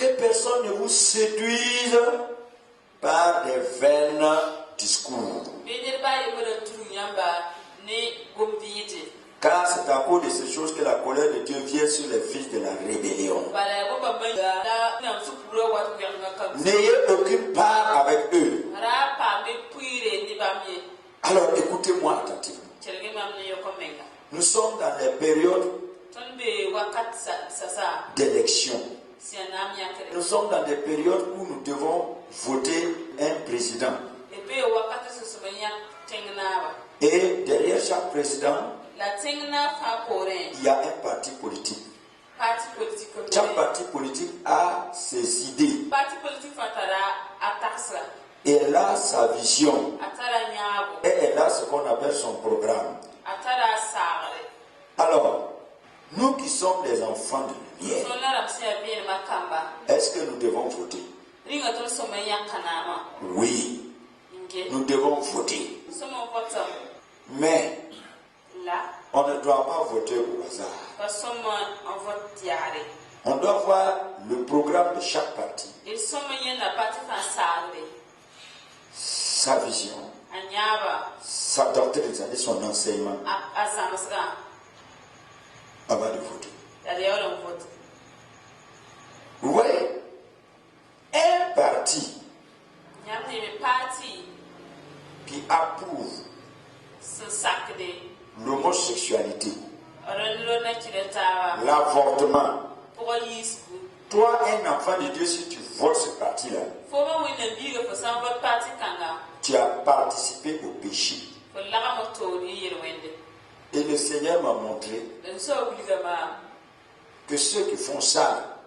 Que personne ne vous séduise par des vains discours. Car c'est à cause de ces choses que la colère de Dieu vient sur les fils de la rébellion. N'ayez aucune part avec eux. Alors écoutez-moi attentivement. Nous sommes dans les périodes d'élection. Nous sommes dans des périodes où nous devons voter un président. Et derrière chaque président, il y a un parti politique. Chaque parti politique a ses idées. Et elle a sa vision. Et elle a ce qu'on appelle son programme. Alors, nous qui sommes les enfants de lumière, est-ce que nous devons voter? Oui, nous devons voter. Mais on ne doit pas voter au hasard. On doit voir le programme de chaque parti, sa vision, sa doctrine, c'est-à-dire son enseignement, avant de voter. Vous voyez, un parti qui approuve l'homosexualité, l'avortement. Toi, un enfant de Dieu, si tu votes ce parti-là, tu as participé au péché. Et le Seigneur m'a montré que ceux qui font ça,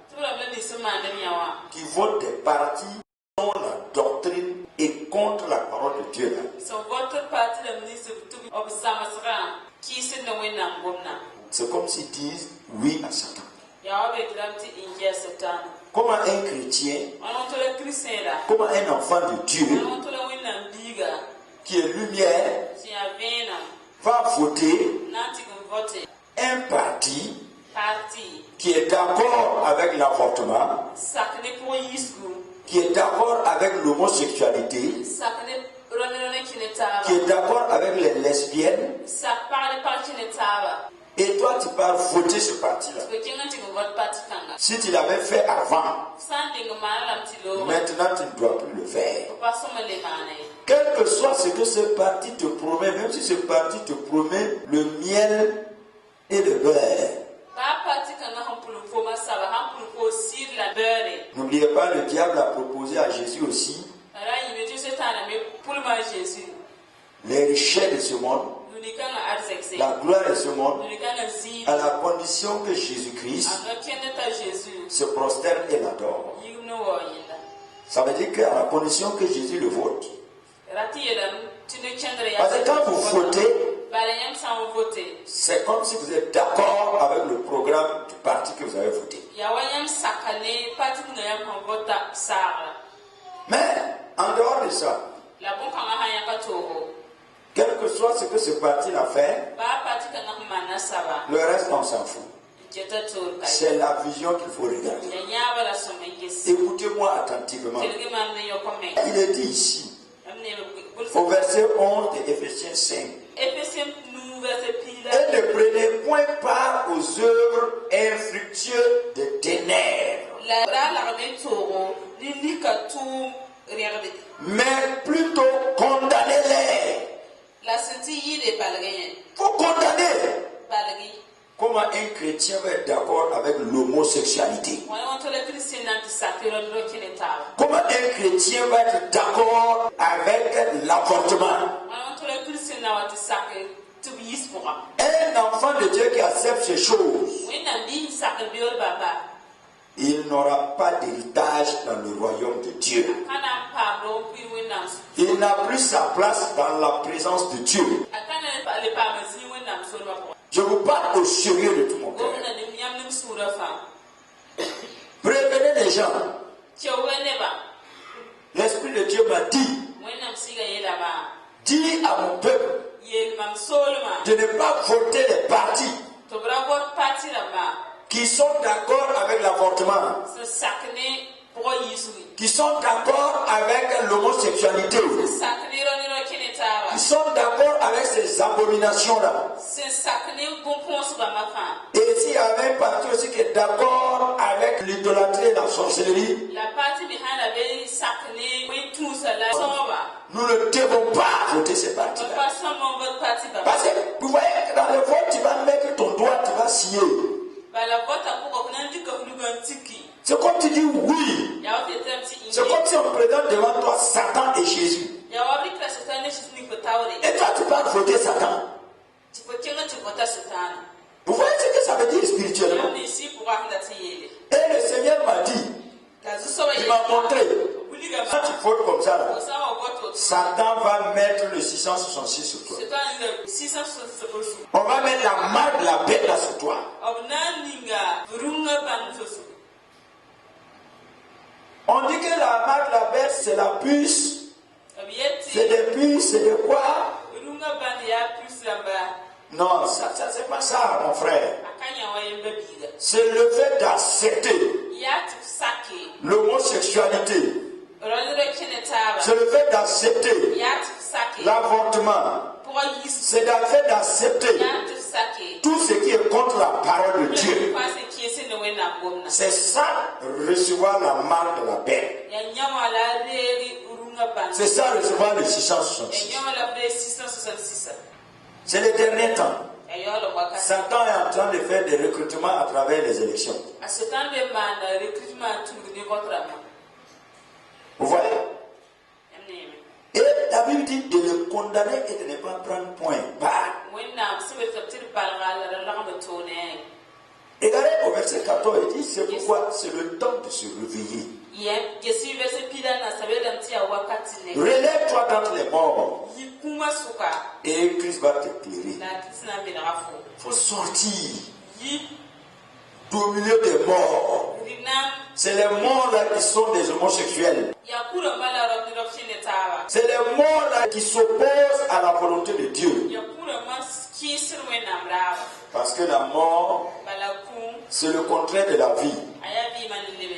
qui votent des partis dont la doctrine est contre la parole de Dieu, c'est comme s'ils disent oui à Satan. Comment un chrétien, comment un enfant de Dieu qui est lumière va voter un parti qui est d'accord avec l'avortement, qui est d'accord avec l'homosexualité, qui est d'accord avec les lesbiennes, et toi tu pars voter ce parti-là. Si tu l'avais fait avant, maintenant tu ne dois plus le faire. Quel que soit ce que ce parti te promet, même si ce parti te promet le miel et le beurre, n'oubliez pas, le diable a proposé à Jésus aussi les richesses de ce monde, la gloire de ce monde, à la condition que Jésus-Christ se prosterne et l'adore. Ça veut dire qu'à la condition que Jésus le vote. Parce que quand vous votez, c'est comme si vous êtes d'accord avec le programme du parti que vous avez voté. Mais en dehors de ça, quel que soit ce que ce parti a fait, le reste on s'en fout. C'est la vision qu'il faut regarder. Écoutez-moi attentivement. Il est dit ici, au verset 11 de Éphésiens 5. Et ne prenez point part aux œuvres infructueuses des ténèbres, mais plutôt condamnez-les. Faut condamner. Comment un chrétien va être d'accord avec l'homosexualité? Comment un chrétien va être d'accord avec l'avortement? Un enfant de Dieu qui accepte ces choses, il n'aura pas d'héritage dans le royaume de Dieu. Il n'a plus sa place dans la présence de Dieu. Je vous parle au sérieux de tout mon cœur. Prévenez les gens. L'Esprit de Dieu m'a dit, dis à mon peuple de ne pas voter les partis qui sont d'accord avec l'avortement, qui sont d'accord avec l'homosexualité, qui sont d'accord avec ces abominations-là. Et s'il y avait une partie aussi qui est d'accord avec l'idolâtrie et la sorcellerie, nous ne devons pas voter ces partis-là. Parce que vous voyez, dans le vote, tu vas mettre ton doigt, tu vas scier. C'est comme tu dis oui. C'est comme si on présente devant toi Satan et Jésus. Et toi, tu vas voter Satan. Vous voyez ce que ça veut dire spirituellement? Et le Seigneur m'a dit, il m'a montré, quand tu votes comme ça, là, Satan va mettre le 666 sur toi. On va mettre la marque de la bête là sur toi. On dit que la marque de la bête, c'est la puce. C'est des puces, c'est de quoi? Non, ça c'est pas ça, mon frère. C'est le fait d'accepter l'homosexualité. C'est le fait d'accepter l'avortement. C'est le fait d'accepter tout ce qui est contre la parole de Dieu. C'est ça, recevoir la marque de la bête. C'est ça, recevoir le 666. C'est le dernier temps. Satan est en train de faire des recrutements à travers les élections. Vous voyez? Et la Bible dit de le condamner et de ne pas prendre point. Regardez au verset 14, il dit c'est pourquoi c'est le temps de se réveiller. Relève-toi d'entre les morts et Christ va t'éclairer. Il faut sortir au milieu des morts. C'est les morts là qui sont des homosexuels. C'est les morts là qui s'opposent à la volonté de Dieu. Parce que la mort, c'est le contraire de la vie.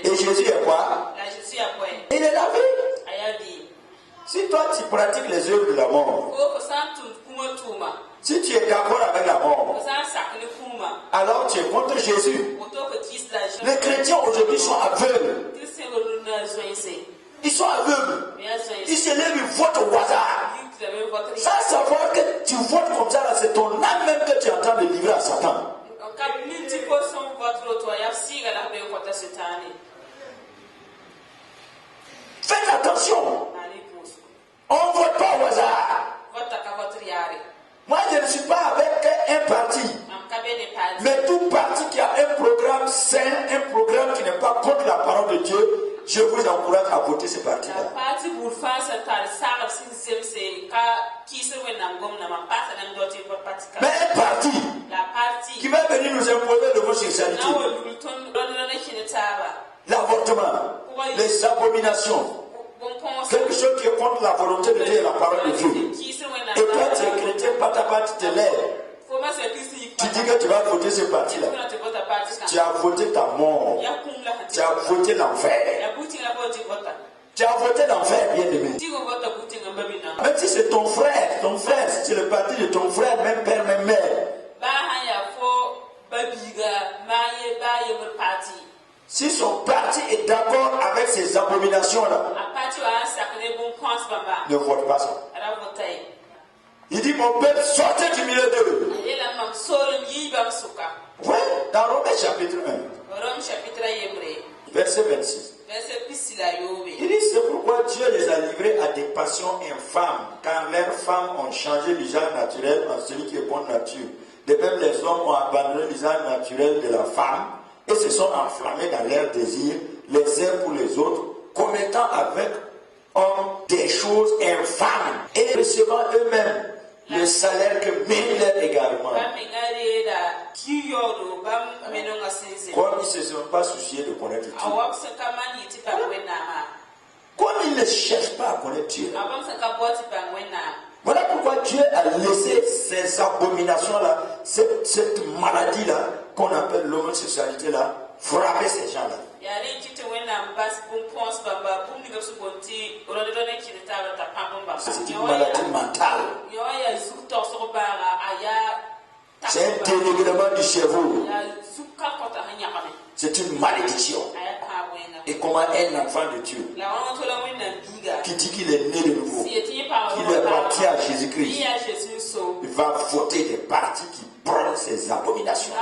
Et Jésus est quoi? Il est la vie. Si toi tu pratiques les œuvres de la mort, si tu es d'accord avec la mort, alors tu es contre Jésus. Les chrétiens aujourd'hui sont aveugles. Ils sont aveugles. Ils se lèvent, ils votent au hasard. Sans savoir que tu votes comme ça, c'est ton âme même que tu es en train de livrer à Satan. Faites attention. On ne vote pas au hasard. Moi, je ne suis pas avec un parti. Mais tout parti qui a un programme sain, un programme qui n'est pas contre la parole de Dieu, je vous encourage à voter ce parti-là. Mais un parti qui va venir nous imposer l'homosexualité, l'avortement, les abominations, quelque chose qui est contre la volonté de Dieu et la parole de Dieu. Et toi, tu es chrétien, tu te lèves. Tu dis que tu vas voter ce parti-là. Tu as voté ta mort. Tu as voté l'enfer. Tu as voté l'enfer, bien aimé. Même si c'est ton frère, si c'est le parti de ton frère, même père, même mère. Si son parti est d'accord avec ces abominations-là, ne vote pas ça. Il dit, mon peuple, sortez du milieu d'eux. Oui, dans Romains chapitre 1, verset 26. Il dit, c'est pourquoi Dieu les a livrés à des passions infâmes, car leurs femmes ont changé l'usage naturel en celui qui est bonne nature. De même, les hommes ont abandonné l'usage naturel de la femme et se sont enflammés dans leurs désirs, les uns pour les autres, commettant avec hommes des choses infâmes et recevant eux-mêmes le salaire que méritent également. Comme ils ne se sont pas souciés de connaître Dieu. Comme ils ne cherchent pas à connaître Dieu. Voilà pourquoi Dieu a laissé ces abominations-là, cette maladie-là, qu'on appelle l'homosexualité-là, frappait ces gens-là. C'est une maladie mentale. C'est un dérèglement du cerveau. C'est une malédiction. Et comment un enfant de Dieu qui dit qu'il est né de nouveau, qu'il appartient à Jésus-Christ, il va voter des partis qui prônent ces abominations.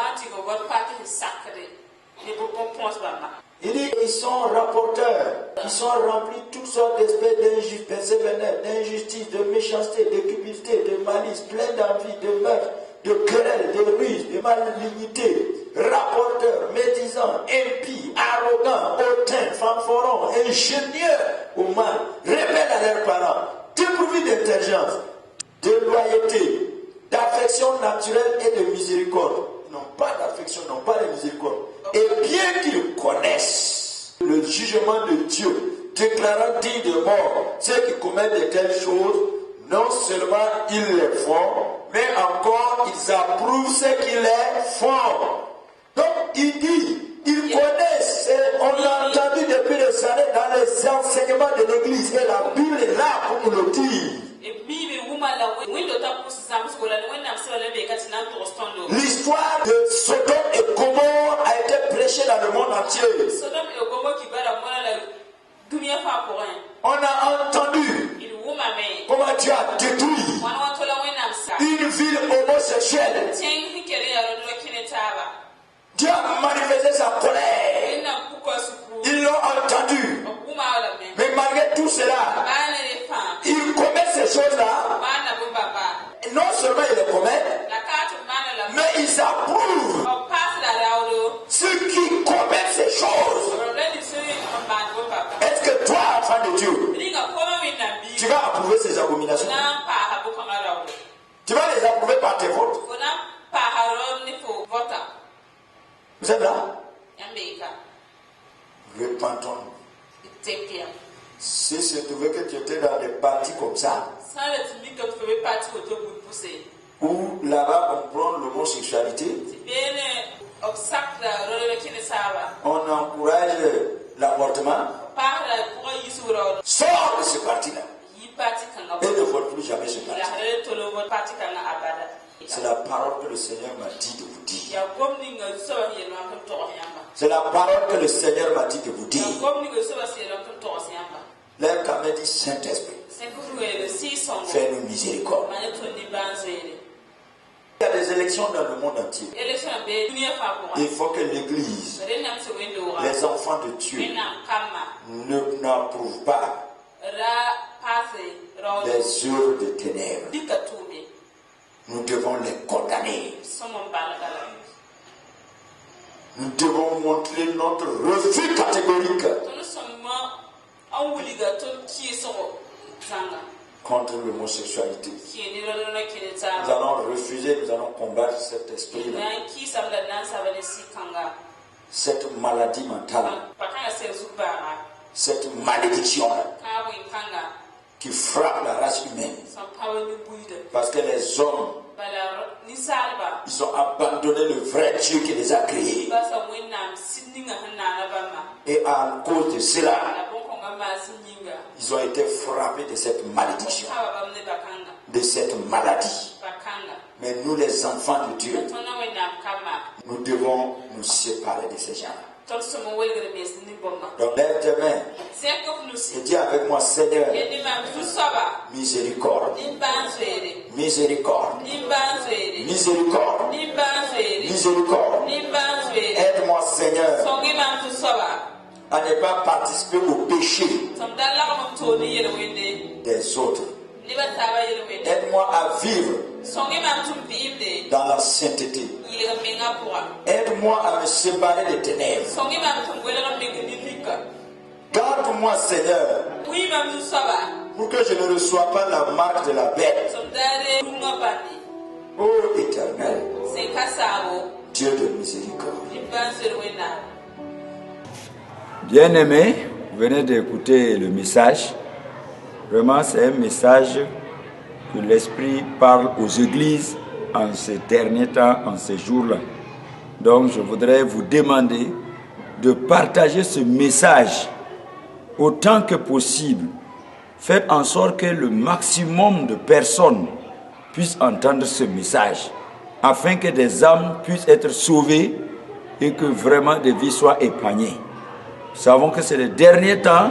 Il dit ils sont rapporteurs, ils sont remplis de toutes sortes d'espèces d'injustice, de méchanceté, de cupidité, de malice, plein d'envie, de meurtre, de querelles, de ruses, de malignité, rapporteurs, médisants, impies, arrogants, hautains, fanfarons, ingénieurs au mal, rebelles à leurs parents, dépourvus d'intelligence, de loyauté, d'affection naturelle et de miséricorde. Ils n'ont pas d'affection, ils n'ont pas de miséricorde. Et bien qu'ils connaissent le jugement de Dieu, déclarant dignes de mort ceux qui commettent de telles choses, non seulement ils les font, mais encore ils approuvent ce qu'ils les font. Donc il dit, ils connaissent, on l'a entendu depuis des années dans les enseignements de l'Église, et la Bible est là pour nous le dire. L'histoire de Sodome et Gomorrhe a été prêchée dans le monde entier. On a entendu comment Dieu a détruit une ville homosexuelle. Dieu a manifesté sa colère. Ils l'ont entendu. Mais malgré tout cela, ils commettent ces choses-là. Non seulement ils les commettent, mais ils approuvent ceux qui commettent ces choses. Est-ce que toi, enfant de Dieu, tu vas approuver ces abominations? Tu vas les approuver par tes votes? Vous êtes là? Repentons-nous. Si c'est trouvé que tu étais dans des partis comme ça, où là-bas on prend l'homosexualité, on encourage l'avortement, sors de ce parti-là et ne vote plus jamais ce parti. C'est la parole que le Seigneur m'a dit de vous dire. C'est la parole que le Seigneur m'a dit de vous dire. Lève ta main, dit Saint-Esprit, fais-nous miséricorde. Il y a des élections dans le monde entier. Il faut que l'Église, les enfants de Dieu, n'approuvent pas les œuvres des ténèbres. Nous devons les condamner. Nous devons montrer notre refus catégorique contre l'homosexualité. Nous allons refuser, nous allons combattre cet esprit-là, cette maladie mentale, cette malédiction-là qui frappe la race humaine. Parce que les hommes, ils ont abandonné le vrai Dieu qui les a créés. Et à cause de cela, ils ont été frappés de cette malédiction, de cette maladie. Mais nous, les enfants de Dieu, nous devons nous séparer de ces gens-là. Donc lève tes mains et dis avec moi, Seigneur, miséricorde, miséricorde, miséricorde, miséricorde. Aide-moi, Seigneur, à ne pas participer au péché des autres. Aide-moi à vivre dans la sainteté. Aide-moi à me séparer des ténèbres. Garde-moi, Seigneur, pour que je ne reçoive pas la marque de la bête. Ô Éternel, Dieu de miséricorde. Bien-aimés, vous venez d'écouter le message. Vraiment, c'est un message que l'Esprit parle aux églises en ces derniers temps, en ces jours-là. Donc je voudrais vous demander de partager ce message autant que possible. Faites en sorte que le maximum de personnes puissent entendre ce message, afin que des âmes puissent être sauvées et que vraiment des vies soient épargnées. Nous savons que c'est les derniers temps,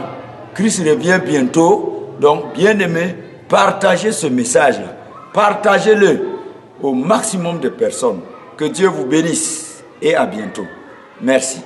Christ revient bientôt, donc bien-aimés, partagez ce message-là, partagez-le au maximum de personnes. Que Dieu vous bénisse et à bientôt. Merci.